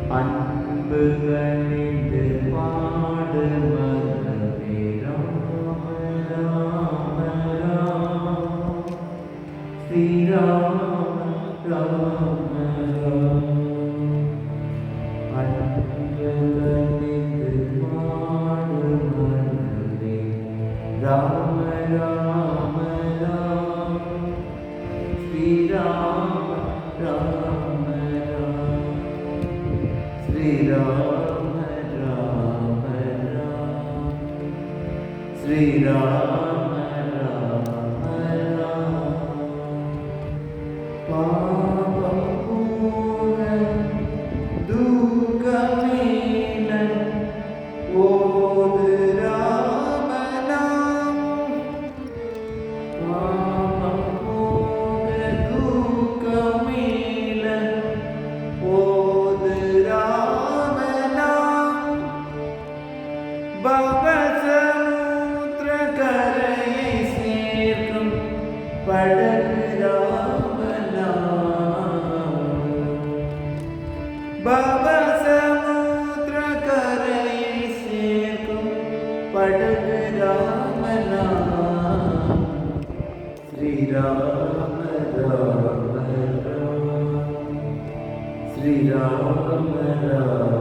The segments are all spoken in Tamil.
அன்பு கனிந்து பாடு மனமே ராம ராம ராம ஸ்ரீராம ராம ராம அன்பு கனிந்து பாடு மனமே Rama Rama Rama Srirama Rama Sri Rama Rama Rama Sri Rama Rama Rama Papam Pooran Dukamilan Odu Rama Nam Papam Pooran Dukamilan Odu பவசமுத்திர கரையை சேர்க்கும் படகு ராமநாமம் பவசமுத்திர கரையை சேர்க்கும் படகு ராமநாமம் ஸ்ரீராம ராம ராம ஸ்ரீராம ராம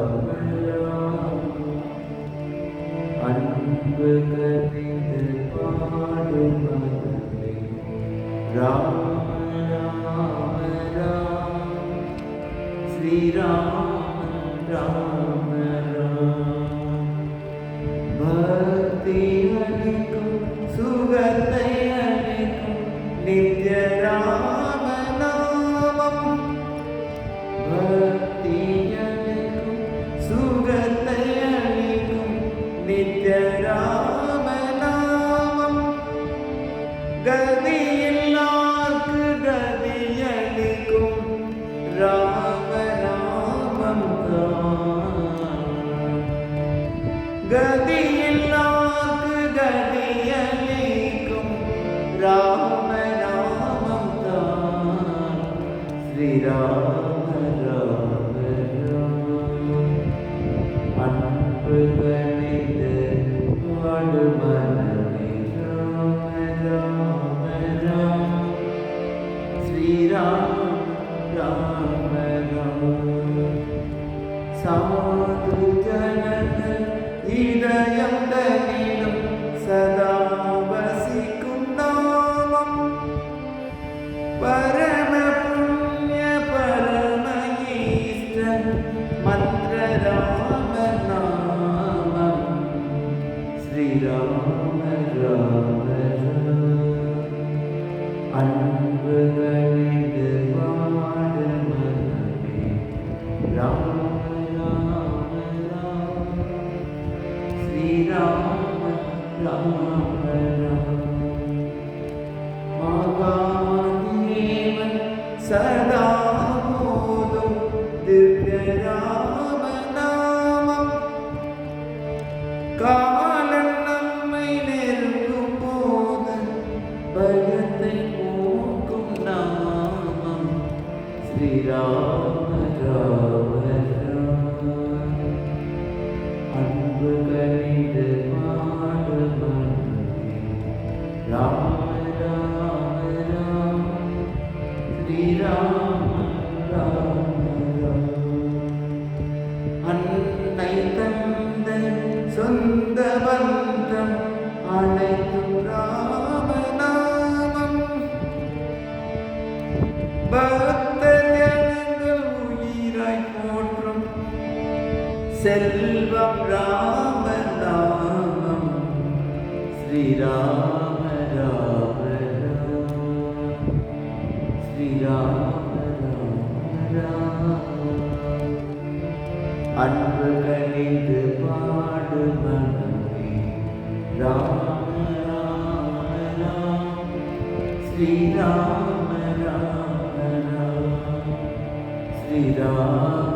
அன்பு கனிந்து பாடு மனமே ராம ராம ராம ஸ்ரீராம ராம ராம பக்தி அளிக்கும் சுகத்தை அளிக்கும் நித்ய ராம நாமம் பக்தி அளிக்கும் சுகத்தை நித்ய ராம நாமம் கதியில்லார்க்கு கதியளிக்கும் ராம நாமம் தான் கதியில்லார்க்கு கதியளிக்கும் ராம நாமம் தான் ஸ்ரீராம ராம ராம அன்பு கனிந்து பாடு மனமே ராம ராம ராம ஸ்ரீராம ராம ராம சாது ஜனங்கள் இதயம் தனிலும் சதா வசிக்கும் நாமம் பரம புண்ணிய பரம ஈஸ்வரன் மந்திர ராம நாமம் ஸ்ரீராம ராம அன்பு கனிந்து பாடு மனமே ராம ராம ராம ஸ்ரீராம ராம மகாதேவன் சதா போதும் திவ்ய ராம நாமம் காலன் நம்மை நெருங்கும் போது பயத்தை போக்கும் நாமம் ஸ்ரீராம ராம ராம அன்பு கனிந்து பாடு மனமே ராம ராம ராம ஸ்ரீராம ராம ராம அன்னை தந்தை சொந்த பந்தம் அனைத்தும் ராம நாமம் பக்த ஜனங்கள் உயிராய் போற்றும் செல்வம் ராம நாமம் ஸ்ரீராம ராம ராம ஸ்ரீராம ராம ராம அன்பு கனிந்து பாடு மனமே ராம ராம ராம ஸ்ரீராம ராம ராம ஸ்ரீராம